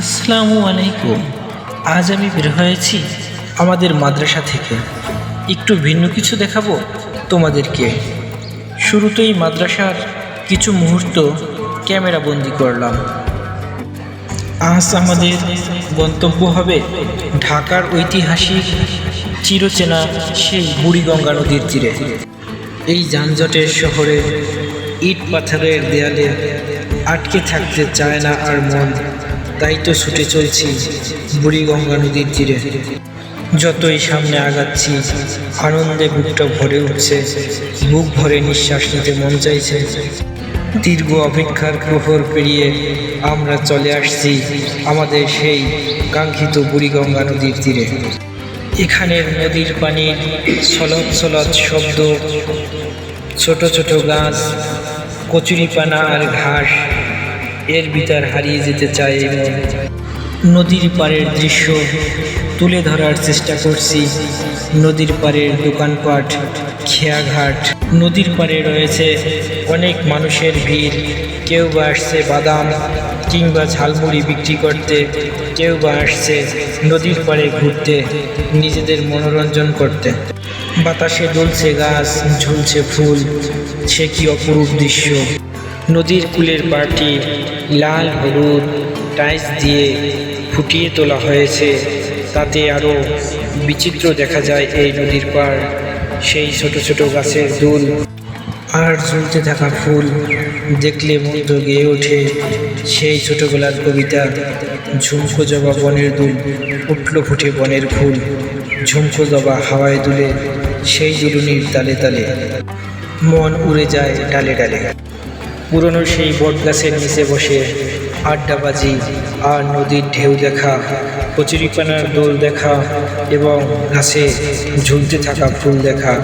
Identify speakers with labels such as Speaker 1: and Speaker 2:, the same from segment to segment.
Speaker 1: আসসালামু আলাইকুম। আজ আমি বের হয়েছি আমাদের মাদ্রাসা থেকে একটু ভিন্ন কিছু দেখাবো তোমাদেরকে। শুরুতেই মাদ্রাসার কিছু মুহূর্ত ক্যামেরা বন্দি করলাম। আজ আমাদের গন্তব্য হবে ঢাকার ঐতিহাসিক চিরচেনা সেই বুড়িগঙ্গা নদীর তীরে। এই যানজটের শহরে ইট পাথরের দেয়ালে আটকে থাকতে চায় না আর মন, তাই তো ছুটে চলছি বুড়িগঙ্গা নদীর তীরে। যতই সামনে আগাচ্ছি আনন্দে বুকটা ভরে উঠছে, বুক ভরে নিঃশ্বাস নিতে মন চাইছে। দীর্ঘ অপেক্ষার প্রহর পেরিয়ে আমরা চলে আসছি আমাদের সেই কাঙ্ক্ষিত বুড়িগঙ্গা নদীর তীরে। এখানের নদীর পানির ছলৎ ছলৎ শব্দ, ছোট ছোট গাছ, কচুরিপানা আর ঘাস, এর ভিতর হারিয়ে যেতে চায় এই মন। নদীর পাড়ের দৃশ্য তুলে ধরার চেষ্টা করছি। নদীর পাড়ের দোকানপাট, খেয়াঘাট, নদীর পাড়ে রয়েছে অনেক মানুষের ভিড়। কেউ বা আসছে বাদাম কিংবা ঝালমুড়ি বিক্রি করতে, কেউ বা আসছে নদীর পাড়ে ঘুরতে, নিজেদের মনোরঞ্জন করতে। বাতাসে দুলছে গাছ, ঝুলছে ফুল, সে কি অপরূপ দৃশ্য। নদীর কূলের পাড়টি লাল হলুদ টাইলস দিয়ে ফুটিয়ে তোলা হয়েছে, তাতে আরও বিচিত্র দেখা যায় এই নদীর পাড়। সেই ছোট ছোট গাছের দুল আর ঝুলতে থাকা ফুল দেখলে মন তো গেয়ে ওঠে সেই ছোটবেলার কবিতা। ঝুমকো জবা বনের দুল, উঠল ফুটে বনের ফুল, ঝুমকো জবা হাওয়ায় দুলে, সেই দুলুনির তালে তালে মন উড়ে যায় ডালে ডালে। পুরনো সেই বট গাছের নিচে বসে আড্ডাবাজি আর নদীর ঢেউ দেখা, কচুরিপানার দোল দেখা এবং গাছে ঝুলতে থাকা ফুল দেখা।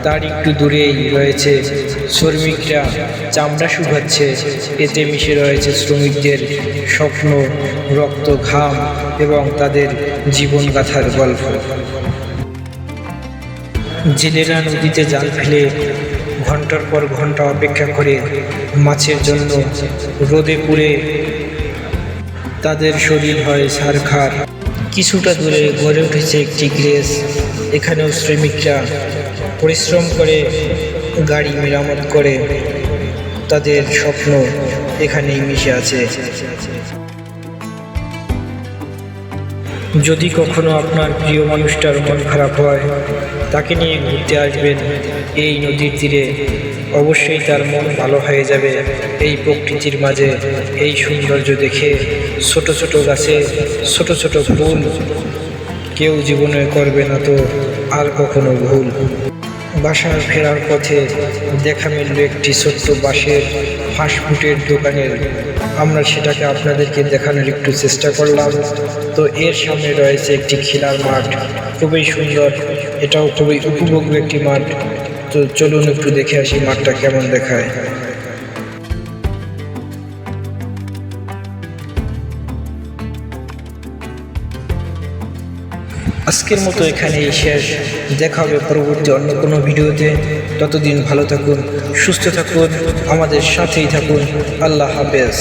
Speaker 1: তার একটু দূরেই রয়েছে শ্রমিকরা চামড়া শুকাচ্ছে, এতে মিশে রয়েছে শ্রমিকদের স্বপ্ন, রক্ত, ঘাম এবং তাদের জীবনগাথার গল্প। জেলেরা নদীতে জাল ফেলে ঘন্টার পর ঘন্টা অপেক্ষা করে মাছের জন্য, রোদে পুড়ে তাদের শরীর হয় ছারখার। কিছুটা দূরে গড়ে উঠেছে একটি গ্যারেজ, এখানেও শ্রমিকরা পরিশ্রম করে গাড়ি মেরামত করে, তাদের স্বপ্ন এখানেই মিশে আছে। যদি কখনো আপনার প্রিয় মানুষটার মন খারাপ হয়, তাকে নিয়ে ঘুরতে আসবেন এই নদীর তীরে, অবশ্যই তার মন ভালো হয়ে যাবে। এই প্রকৃতির মাঝে এই সৌন্দর্য দেখে, ছোট ছোট গাছে ছোট ছোট ফুল, কেউ জীবনে করবে না তো আর কখনো ভুল। বাসার ফেরার পথে দেখা মিলল একটি ছোট্ট বাঁশের ফাস্টফুডের দোকানের। আমরা সেটাকে আপনাদেরকে দেখানোর একটু চেষ্টা করলাম। তো এর সামনে রয়েছে একটি খেলার মাঠ, খুবই সুন্দর, এটাও খুবই উপভোগ্য একটি মাঠ। তো চলুন একটু দেখে আসি মাঠটা কেমন দেখায়। আজকের মতো এখানেই শেষ, দেখা হবে পরবর্তী অন্য কোনো ভিডিওতে। ততদিন ভালো থাকুন, সুস্থ থাকুন, আমাদের সাথেই থাকুন। আল্লাহ হাফেজ।